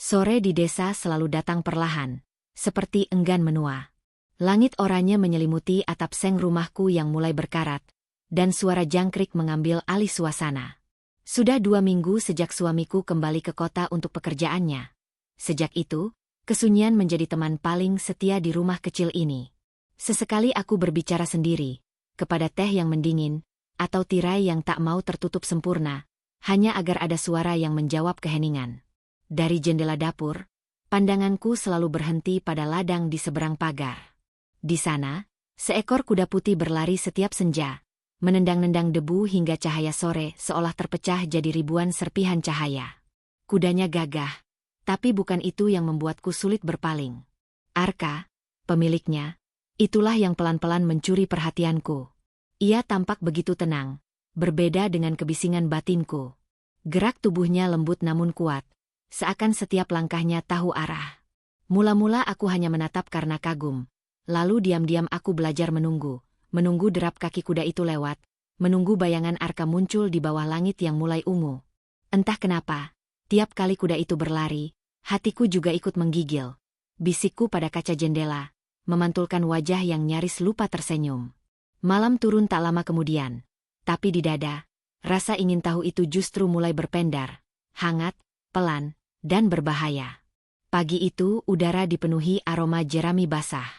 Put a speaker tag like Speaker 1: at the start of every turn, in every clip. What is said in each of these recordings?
Speaker 1: Sore di desa selalu datang perlahan, seperti enggan menua. Langit oranye menyelimuti atap seng rumahku yang mulai berkarat, dan suara jangkrik mengambil alih suasana. Sudah 2 minggu sejak suamiku kembali ke kota untuk pekerjaannya. Sejak itu, kesunyian menjadi teman paling setia di rumah kecil ini. Sesekali aku berbicara sendiri, kepada teh yang mendingin, atau tirai yang tak mau tertutup sempurna, hanya agar ada suara yang menjawab keheningan. Dari jendela dapur, pandanganku selalu berhenti pada ladang di seberang pagar. Di sana, seekor kuda putih berlari setiap senja, menendang-nendang debu hingga cahaya sore seolah terpecah jadi ribuan serpihan cahaya. Kudanya gagah, tapi bukan itu yang membuatku sulit berpaling. Arka, pemiliknya, itulah yang pelan-pelan mencuri perhatianku. Ia tampak begitu tenang, berbeda dengan kebisingan batinku. Gerak tubuhnya lembut namun kuat, seakan setiap langkahnya tahu arah. Mula-mula aku hanya menatap karena kagum, lalu diam-diam aku belajar menunggu derap kaki kuda itu lewat, menunggu bayangan Arka muncul di bawah langit yang mulai ungu. Entah kenapa, tiap kali kuda itu berlari, hatiku juga ikut menggigil. Bisikku pada kaca jendela, memantulkan wajah yang nyaris lupa tersenyum. Malam turun tak lama kemudian, tapi di dada, rasa ingin tahu itu justru mulai berpendar, hangat, pelan, dan berbahaya. Pagi itu udara dipenuhi aroma jerami basah.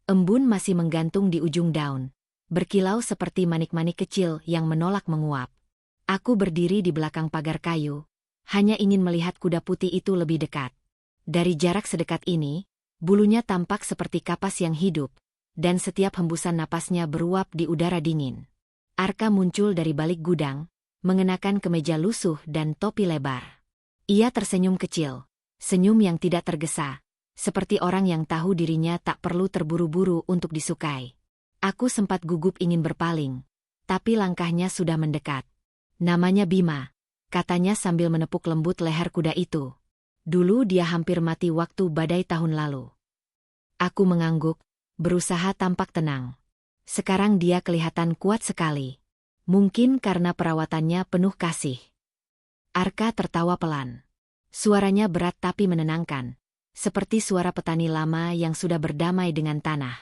Speaker 1: Embun masih menggantung di ujung daun, berkilau seperti manik-manik kecil yang menolak menguap. Aku berdiri di belakang pagar kayu, hanya ingin melihat kuda putih itu lebih dekat. Dari jarak sedekat ini, bulunya tampak seperti kapas yang hidup, dan setiap hembusan napasnya beruap di udara dingin. Arka muncul dari balik gudang, mengenakan kemeja lusuh dan topi lebar. Ia tersenyum kecil, senyum yang tidak tergesa, seperti orang yang tahu dirinya tak perlu terburu-buru untuk disukai. Aku sempat gugup ingin berpaling, tapi langkahnya sudah mendekat. Namanya Bima, katanya sambil menepuk lembut leher kuda itu. Dulu dia hampir mati waktu badai tahun lalu. Aku mengangguk, berusaha tampak tenang. Sekarang dia kelihatan kuat sekali. Mungkin karena perawatannya penuh kasih. Arka tertawa pelan. Suaranya berat tapi menenangkan, seperti suara petani lama yang sudah berdamai dengan tanah.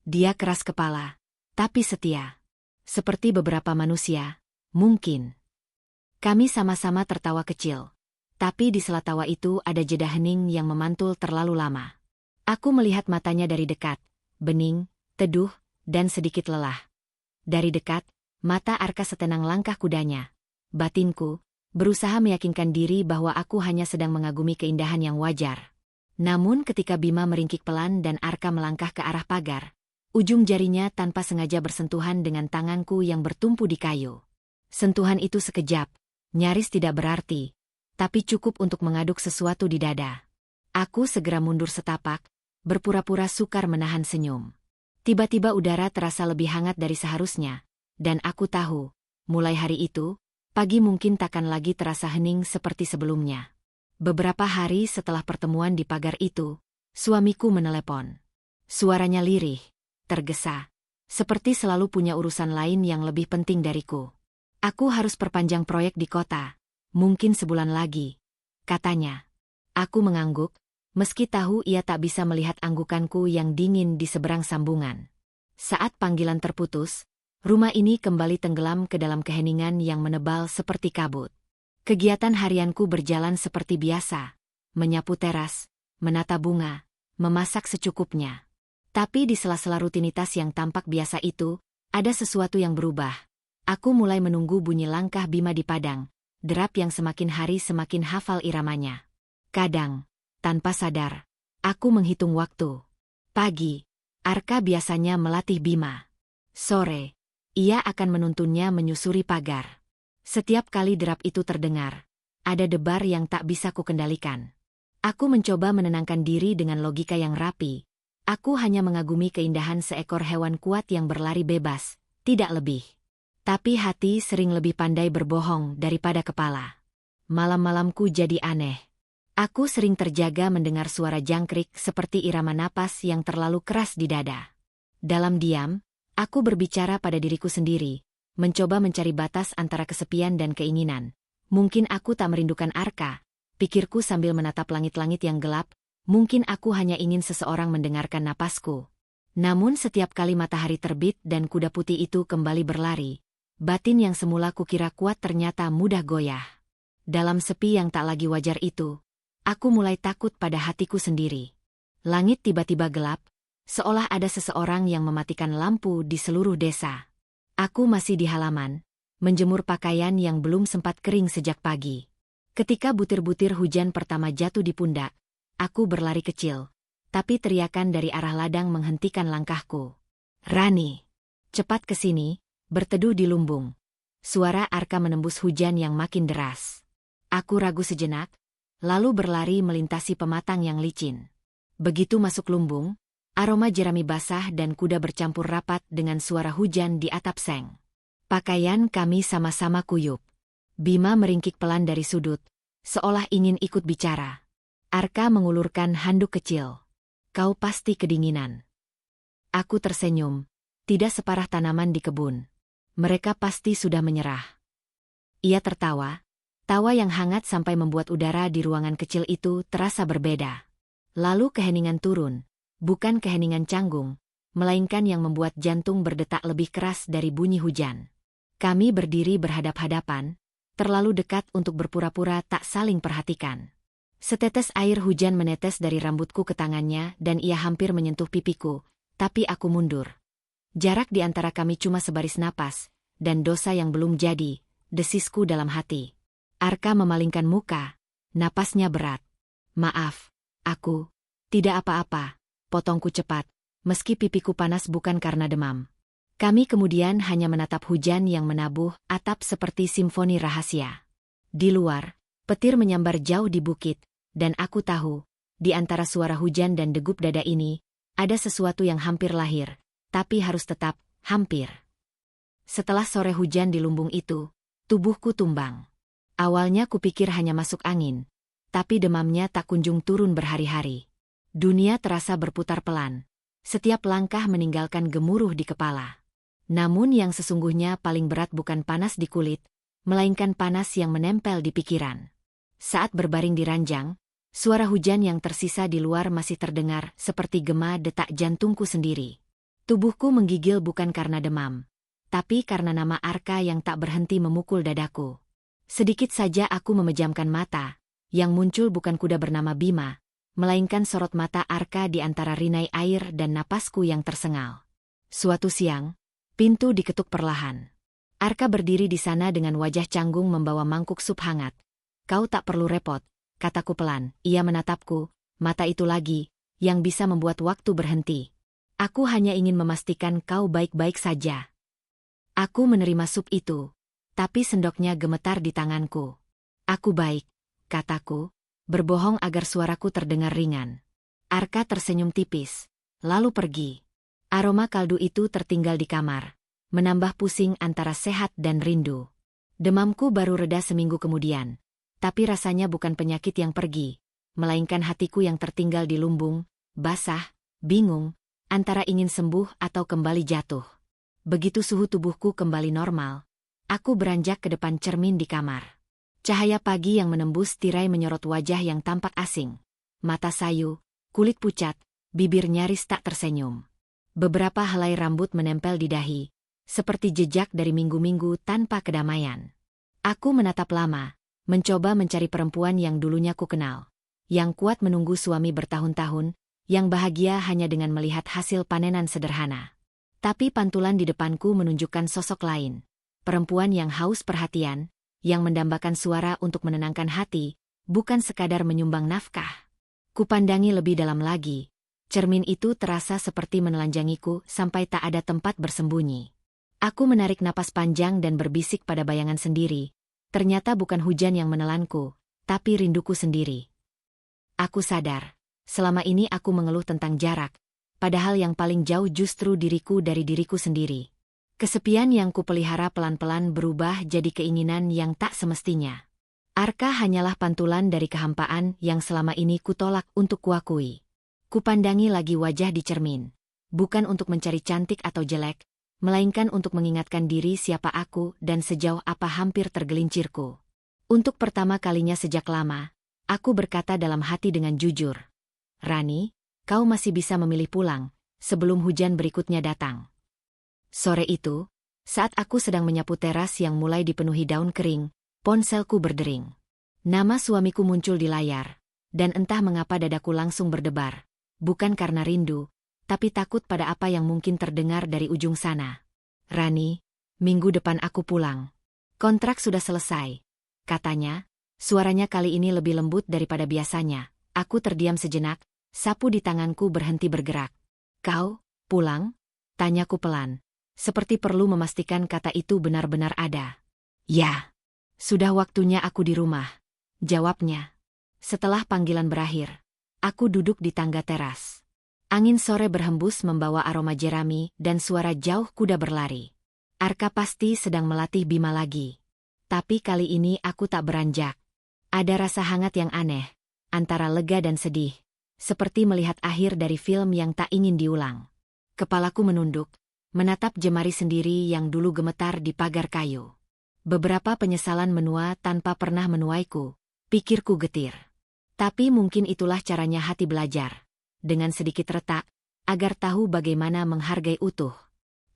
Speaker 1: Dia keras kepala, tapi setia. Seperti beberapa manusia, mungkin. Kami sama-sama tertawa kecil. Tapi di sela tawa itu ada jeda hening yang memantul terlalu lama. Aku melihat matanya dari dekat, bening, teduh, dan sedikit lelah. Dari dekat, mata Arka setenang langkah kudanya. Batinku berusaha meyakinkan diri bahwa aku hanya sedang mengagumi keindahan yang wajar. Namun ketika Bima meringkik pelan dan Arka melangkah ke arah pagar, ujung jarinya tanpa sengaja bersentuhan dengan tanganku yang bertumpu di kayu. Sentuhan itu sekejap, nyaris tidak berarti, tapi cukup untuk mengaduk sesuatu di dada. Aku segera mundur setapak, berpura-pura sukar menahan senyum. Tiba-tiba udara terasa lebih hangat dari seharusnya, dan aku tahu, mulai hari itu, pagi mungkin takkan lagi terasa hening seperti sebelumnya. Beberapa hari setelah pertemuan di pagar itu, suamiku menelepon. Suaranya lirih, tergesa, seperti selalu punya urusan lain yang lebih penting dariku. Aku harus perpanjang proyek di kota, mungkin sebulan lagi, katanya. Aku mengangguk, meski tahu ia tak bisa melihat anggukanku yang dingin di seberang sambungan. Saat panggilan terputus, rumah ini kembali tenggelam ke dalam keheningan yang menebal seperti kabut. Kegiatan harianku berjalan seperti biasa, menyapu teras, menata bunga, memasak secukupnya. Tapi di sela-sela rutinitas yang tampak biasa itu, ada sesuatu yang berubah. Aku mulai menunggu bunyi langkah Bima di padang, derap yang semakin hari semakin hafal iramanya. Kadang, tanpa sadar, aku menghitung waktu. Pagi, Arka biasanya melatih Bima. Sore, ia akan menuntunnya menyusuri pagar. Setiap kali derap itu terdengar, ada debar yang tak bisa kukendalikan. Aku mencoba menenangkan diri dengan logika yang rapi. Aku hanya mengagumi keindahan seekor hewan kuat yang berlari bebas, tidak lebih. Tapi hati sering lebih pandai berbohong daripada kepala. Malam-malamku jadi aneh. Aku sering terjaga mendengar suara jangkrik seperti irama napas yang terlalu keras di dada. Dalam diam, aku berbicara pada diriku sendiri, mencoba mencari batas antara kesepian dan keinginan. Mungkin aku tak merindukan Arka, pikirku sambil menatap langit-langit yang gelap, mungkin aku hanya ingin seseorang mendengarkan napasku. Namun setiap kali matahari terbit dan kuda putih itu kembali berlari, batin yang semula kukira kuat ternyata mudah goyah. Dalam sepi yang tak lagi wajar itu, aku mulai takut pada hatiku sendiri. Langit tiba-tiba gelap, seolah ada seseorang yang mematikan lampu di seluruh desa. Aku masih di halaman, menjemur pakaian yang belum sempat kering sejak pagi. Ketika butir-butir hujan pertama jatuh di pundak, aku berlari kecil, tapi teriakan dari arah ladang menghentikan langkahku. "Rani, cepat ke sini," berteduh di lumbung. Suara Arka menembus hujan yang makin deras. Aku ragu sejenak, lalu berlari melintasi pematang yang licin. Begitu masuk lumbung, aroma jerami basah dan kuda bercampur rapat dengan suara hujan di atap seng. Pakaian kami sama-sama kuyup. Bima meringkik pelan dari sudut, seolah ingin ikut bicara. Arka mengulurkan handuk kecil. "Kau pasti kedinginan." Aku tersenyum. Tidak separah tanaman di kebun. Mereka pasti sudah menyerah. Ia tertawa. Tawa yang hangat sampai membuat udara di ruangan kecil itu terasa berbeda. Lalu keheningan turun. Bukan keheningan canggung, melainkan yang membuat jantung berdetak lebih keras dari bunyi hujan. Kami berdiri berhadap-hadapan, terlalu dekat untuk berpura-pura tak saling perhatikan. Setetes air hujan menetes dari rambutku ke tangannya dan ia hampir menyentuh pipiku, tapi aku mundur. Jarak di antara kami cuma sebaris napas, dan dosa yang belum jadi, desisku dalam hati. Arka memalingkan muka, napasnya berat. "Maaf, aku tidak apa-apa," potongku cepat, meski pipiku panas bukan karena demam. Kami kemudian hanya menatap hujan yang menabuh atap seperti simfoni rahasia. Di luar, petir menyambar jauh di bukit, dan aku tahu, di antara suara hujan dan degup dada ini, ada sesuatu yang hampir lahir, tapi harus tetap hampir. Setelah sore hujan di lumbung itu, tubuhku tumbang. Awalnya kupikir hanya masuk angin, tapi demamnya tak kunjung turun berhari-hari. Dunia terasa berputar pelan. Setiap langkah meninggalkan gemuruh di kepala. Namun yang sesungguhnya paling berat bukan panas di kulit, melainkan panas yang menempel di pikiran. Saat berbaring di ranjang, suara hujan yang tersisa di luar masih terdengar seperti gema detak jantungku sendiri. Tubuhku menggigil bukan karena demam, tapi karena nama Arka yang tak berhenti memukul dadaku. Sedikit saja aku memejamkan mata, yang muncul bukan kuda bernama Bima, melainkan sorot mata Arka di antara rinai air dan napasku yang tersengal. Suatu siang, pintu diketuk perlahan. Arka berdiri di sana dengan wajah canggung membawa mangkuk sup hangat. "Kau tak perlu repot," kataku pelan. Ia menatapku, mata itu lagi, yang bisa membuat waktu berhenti. "Aku hanya ingin memastikan kau baik-baik saja." Aku menerima sup itu, tapi sendoknya gemetar di tanganku. "Aku baik," kataku, berbohong agar suaraku terdengar ringan. Arka tersenyum tipis, lalu pergi. Aroma kaldu itu tertinggal di kamar, menambah pusing antara sehat dan rindu. Demamku baru reda seminggu kemudian, tapi rasanya bukan penyakit yang pergi, melainkan hatiku yang tertinggal di lumbung, basah, bingung, antara ingin sembuh atau kembali jatuh. Begitu suhu tubuhku kembali normal, aku beranjak ke depan cermin di kamar. Cahaya pagi yang menembus tirai menyorot wajah yang tampak asing. Mata sayu, kulit pucat, bibir nyaris tak tersenyum. Beberapa helai rambut menempel di dahi, seperti jejak dari minggu-minggu tanpa kedamaian. Aku menatap lama, mencoba mencari perempuan yang dulunya ku kenal, yang kuat menunggu suami bertahun-tahun, yang bahagia hanya dengan melihat hasil panenan sederhana. Tapi pantulan di depanku menunjukkan sosok lain, perempuan yang haus perhatian, yang mendambakan suara untuk menenangkan hati, bukan sekadar menyumbang nafkah. Kupandangi lebih dalam lagi. Cermin itu terasa seperti menelanjangiku sampai tak ada tempat bersembunyi. Aku menarik napas panjang dan berbisik pada bayangan sendiri. Ternyata bukan hujan yang menelanku, tapi rinduku sendiri. Aku sadar, selama ini aku mengeluh tentang jarak, padahal yang paling jauh justru diriku dari diriku sendiri. Kesepian yang kupelihara pelan-pelan berubah jadi keinginan yang tak semestinya. Arka hanyalah pantulan dari kehampaan yang selama ini kutolak untuk kuakui. Kupandangi lagi wajah di cermin, bukan untuk mencari cantik atau jelek, melainkan untuk mengingatkan diri siapa aku dan sejauh apa hampir tergelincirku. Untuk pertama kalinya sejak lama, Aku berkata dalam hati dengan jujur. Rani, kau masih bisa memilih pulang, sebelum hujan berikutnya datang. Sore itu, saat aku sedang menyapu teras yang mulai dipenuhi daun kering, ponselku berdering. Nama suamiku muncul di layar, dan entah mengapa dadaku langsung berdebar. Bukan karena rindu, tapi takut pada apa yang mungkin terdengar dari ujung sana. Rani, minggu depan aku pulang. Kontrak sudah selesai, katanya. Suaranya kali ini lebih lembut daripada biasanya. Aku terdiam sejenak, sapu di tanganku berhenti bergerak. Kau, pulang? Tanyaku pelan. Seperti perlu memastikan kata itu benar-benar ada. Ya, sudah waktunya aku di rumah, jawabnya. Setelah panggilan berakhir, aku duduk di tangga teras. Angin sore berhembus membawa aroma jerami dan suara jauh kuda berlari. Arka pasti sedang melatih Bima lagi. Tapi kali ini aku tak beranjak. Ada rasa hangat yang aneh, antara lega dan sedih, seperti melihat akhir dari film yang tak ingin diulang. Kepalaku menunduk, menatap jemari sendiri yang dulu gemetar di pagar kayu. Beberapa penyesalan menua tanpa pernah menuaiku, pikirku getir. Tapi mungkin itulah caranya hati belajar, dengan sedikit retak, agar tahu bagaimana menghargai utuh.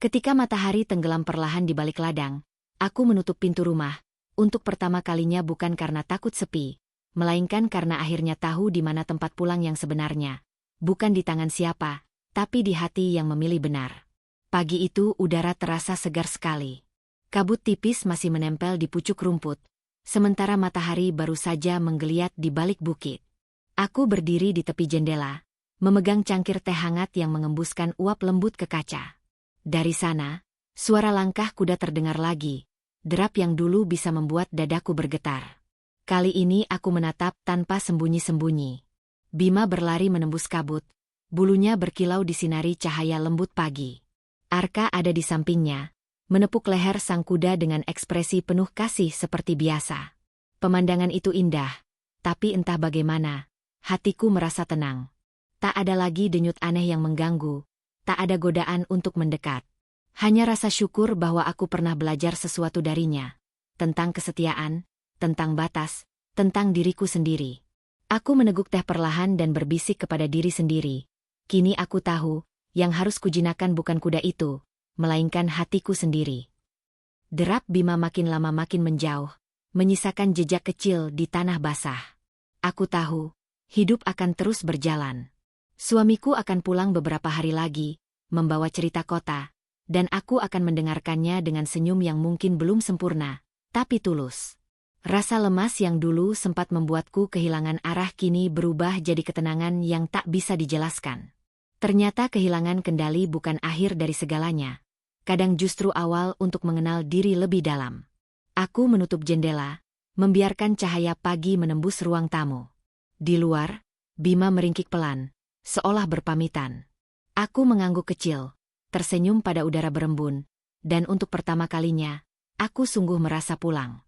Speaker 1: Ketika matahari tenggelam perlahan di balik ladang, aku menutup pintu rumah. Untuk pertama kalinya bukan karena takut sepi, melainkan karena akhirnya tahu di mana tempat pulang yang sebenarnya. Bukan di tangan siapa, tapi di hati yang memilih benar. Pagi itu udara terasa segar sekali. Kabut tipis masih menempel di pucuk rumput, sementara matahari baru saja menggeliat di balik bukit. Aku berdiri di tepi jendela, memegang cangkir teh hangat yang mengembuskan uap lembut ke kaca. Dari sana, suara langkah kuda terdengar lagi. Derap yang dulu bisa membuat dadaku bergetar. Kali ini aku menatap tanpa sembunyi-sembunyi. Bima berlari menembus kabut, bulunya berkilau disinari cahaya lembut pagi. Arka ada di sampingnya, menepuk leher sang kuda dengan ekspresi penuh kasih seperti biasa. Pemandangan itu indah, tapi entah bagaimana, hatiku merasa tenang. Tak ada lagi denyut aneh yang mengganggu, tak ada godaan untuk mendekat. Hanya rasa syukur bahwa aku pernah belajar sesuatu darinya. Tentang kesetiaan, tentang batas, tentang diriku sendiri. Aku meneguk teh perlahan dan berbisik kepada diri sendiri. Kini aku tahu, yang harus kujinakan bukan kuda itu, melainkan hatiku sendiri. Derap Bima makin lama makin menjauh, menyisakan jejak kecil di tanah basah. Aku tahu, hidup akan terus berjalan. Suamiku akan pulang beberapa hari lagi, membawa cerita kota. Dan aku akan mendengarkannya dengan senyum yang mungkin belum sempurna, tapi tulus. Rasa lemas yang dulu sempat membuatku kehilangan arah kini berubah jadi ketenangan yang tak bisa dijelaskan. Ternyata kehilangan kendali bukan akhir dari segalanya. Kadang justru awal untuk mengenal diri lebih dalam. Aku menutup jendela, membiarkan cahaya pagi menembus ruang tamu. Di luar, Bima meringkik pelan, seolah berpamitan. Aku mengangguk kecil. Tersenyum pada udara berembun, dan untuk pertama kalinya, aku sungguh merasa pulang.